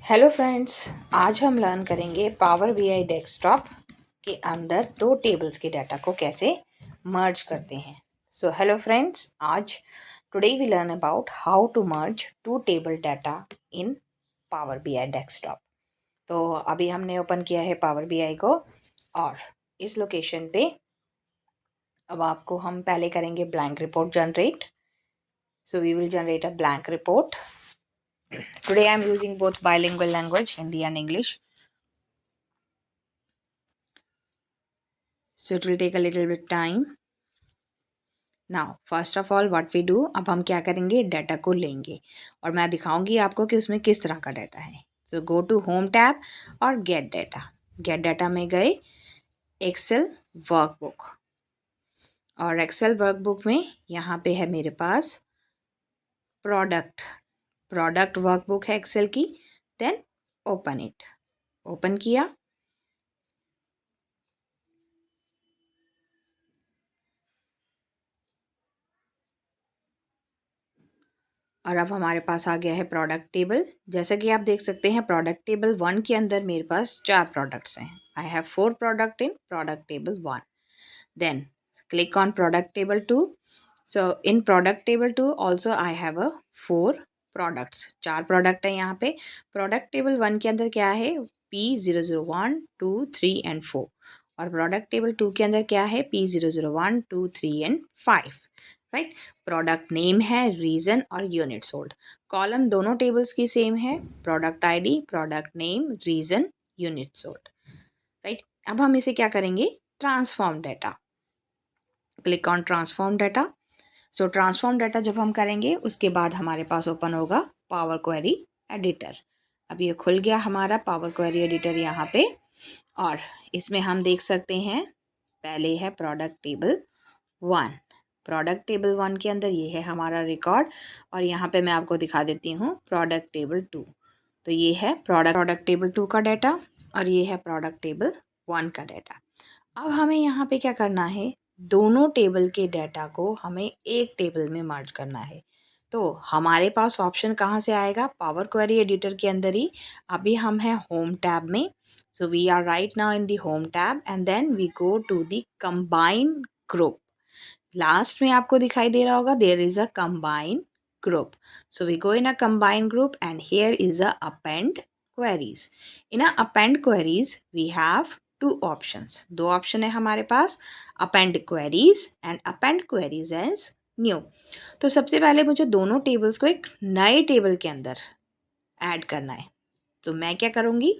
Hello friends, आज हम learn करेंगे पावर बीआई डेस्कटॉप के अंदर दो टेबल्स के डाटा को कैसे मर्ज करते हैं। सो हेलो फ्रेंड्स, आज today we learn about how to merge two table data in power BI desktop. तो अभी हमने ओपन किया है पावर बीआई को और इस लोकेशन पे अब आपको हम पहले करेंगे blank report generate. So we will generate a blank report. Today I am using both bilingual language, Hindi and English. So it will take a little bit time. Now, first of all, what we do, अब हम क्या करेंगे, data को लेंगे और मैं दिखाऊंगी आपको कि उसमें किस तरह का डाटा है. So go to Home tab और Get Data. Get Data में गए Excel वर्कबुक और Excel वर्कबुक में यहाँ पे है मेरे पास प्रोडक्ट वर्कबुक है Excel की. Then open it. ओपन किया और अब हमारे पास आ गया है प्रोडक्ट टेबल. जैसा कि आप देख सकते हैं प्रोडक्ट टेबल 1 के अंदर मेरे पास 4 प्रोडक्ट्स हैं. I have 4 product in product table 1. Then click on product table 2. So in product table 2 also I have a 4 products. 4 product हैं यहाँ पे. प्रोडक्ट टेबल 1 के अंदर क्या है, P001, 2, 3 एंड 4 और प्रोडक्ट टेबल 2 के अंदर क्या है, P001, 2, 3 and 5. Right. Product name है, रीजन और यूनिट सोल्ड. कॉलम दोनों टेबल्स की सेम है, product ID, product name, region, unit sold. Right. अब हम इसे क्या करेंगे, transform data. Click on transform data. So transform data जब हम करेंगे उसके बाद हमारे पास ओपन होगा पावर क्वेरी एडिटर. अब ये खुल गया हमारा पावर क्वेरी एडिटर यहाँ पे और इसमें हम देख सकते हैं पहले है प्रोडक्ट टेबल 1. प्रोडक्ट टेबल 1 के अंदर ये है हमारा रिकॉर्ड और यहाँ पे मैं आपको दिखा देती हूँ प्रोडक्ट टेबल 2. तो ये है प्रोडक्ट टेबल 2 का डाटा और ये है प्रोडक्ट टेबल 1 का डाटा. अब हमें यहाँ पे क्या करना है, दोनों टेबल के डाटा को हमें एक टेबल में मर्ज करना है. तो हमारे पास ऑप्शन कहाँ से आएगा, पावर क्वेरी एडिटर के अंदर ही. अभी हम हैं होम टैब में. So we are right now in the home tab and then we go to the combine group. Last में आपको दिखाई दे रहा होगा there is a combine group. So we go in a combine group and here is a append queries. In a append queries we have 2 options. 2 option है हमारे पास, append queries and append queries as new. तो सबसे पहले मुझे दोनों tables को एक नए टेबल के अंदर ऐड करना है. तो मैं क्या करूँगी,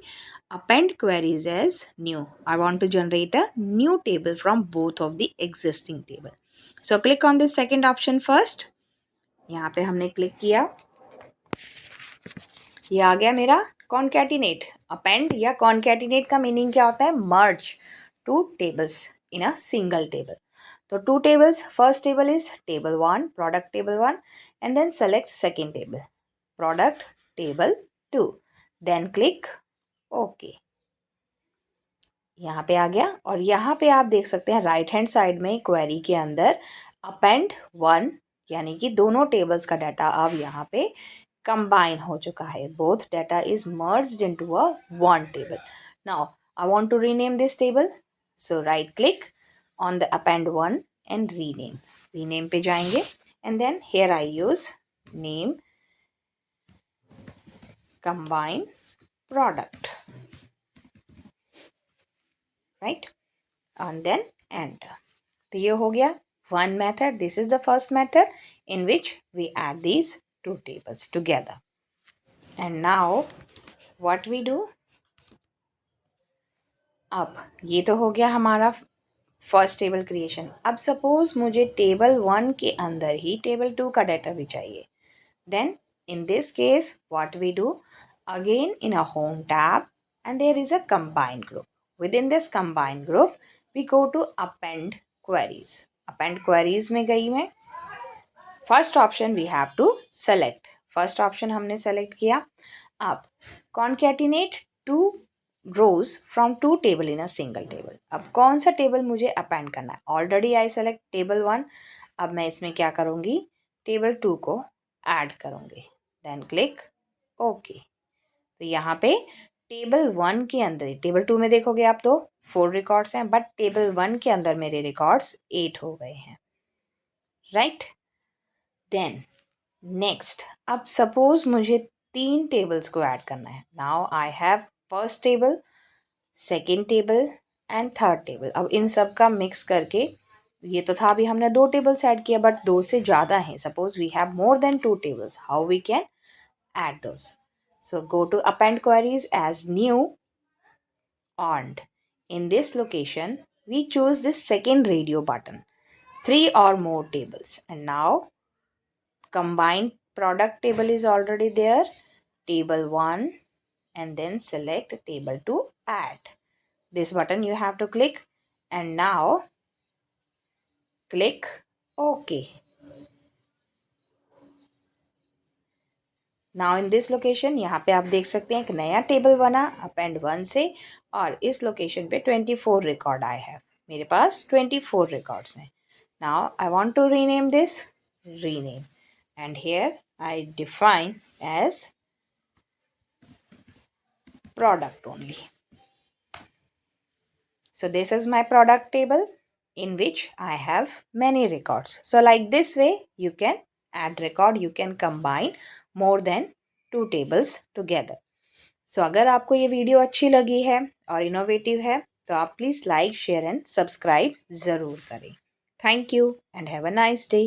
append queries as new. I want to generate a new table from both of the existing table. So click on this second option first. यहाँ पे हमने क्लिक किया, ये आ गया मेरा concatenate. append या concatenate का मीनिंग क्या होता है, merge two tables in a single table. तो 2 tables, first table is table 1, product table 1 and then select second table, product table 2. Then click OK. यहाँ पे आ गया और यहाँ पे आप देख सकते हैं राइट हैंड साइड में क्वेरी के अंदर अपेंड 1 यानी कि दोनों टेबल्स का डाटा अब यहाँ पे कंबाइन हो चुका है. Both data is merged into a one table. Now I want to rename this table. So right click on the append 1 and rename. Rename पे जाएंगे and then here I use name combine product. Right. and then enter. तो ये हो गया one method. This is the first method in which we add these 2 tables together. And now what we do, अब ये तो हो गया हमारा फर्स्ट टेबल क्रिएशन. अब सपोज मुझे टेबल 1 के अंदर ही टेबल 2 का डाटा भी चाहिए. Then in this case what we do, again in a home tab and there is a combined group. Within this combined group we go to append queries. append queries में गई मैं. First option we have to select. First option हमने select किया. अब concatenate 2 rows from 2 table in a single table. अब कौन सा table मुझे अपेंड करना है, ऑलरेडी आई सेलेक्ट टेबल 1. अब मैं इसमें क्या करूँगी, टेबल 2 को ऐड करूँगी. Then click okay. तो यहाँ पे टेबल 1 के अंदर, टेबल 2 में देखोगे आप तो 4 रिकॉर्ड्स हैं, बट टेबल 1 के अंदर मेरे रिकॉर्ड्स 8 हो गए हैं, राइट। देन नेक्स्ट, अब सपोज मुझे 3 टेबल्स को ऐड करना है। Now I have first table, second table and third table. अब इन सब का मिक्स करके, ये तो था अभी हमने 2 टेबल्स ऐड किया, बट 2 से ज़्यादा हैं। Suppose we have more than 2 tables, how we can add those? So go to append queries as new, and in this location we choose this second radio button, 3 or more tables, and now combined product table is already there, table 1, and then select table to add. This button you have to click, and now click OK. Now in this location, यहाँ पे आप देख सकते हैं एक नया table बना append 1 से, और इस लोकेशन पे 24 रिकॉर्ड आए हैं। मेरे पास 24 रिकॉर्ड्स हैं। Now I want to rename this, rename, and here I define as product only. So this is my product table in which I have many records. So like this way you can add record, you can combine more than 2 tables together. So अगर आपको ये video अच्छी लगी है और innovative है तो आप please like, share and subscribe ज़रूर करें। Thank you and have a nice day.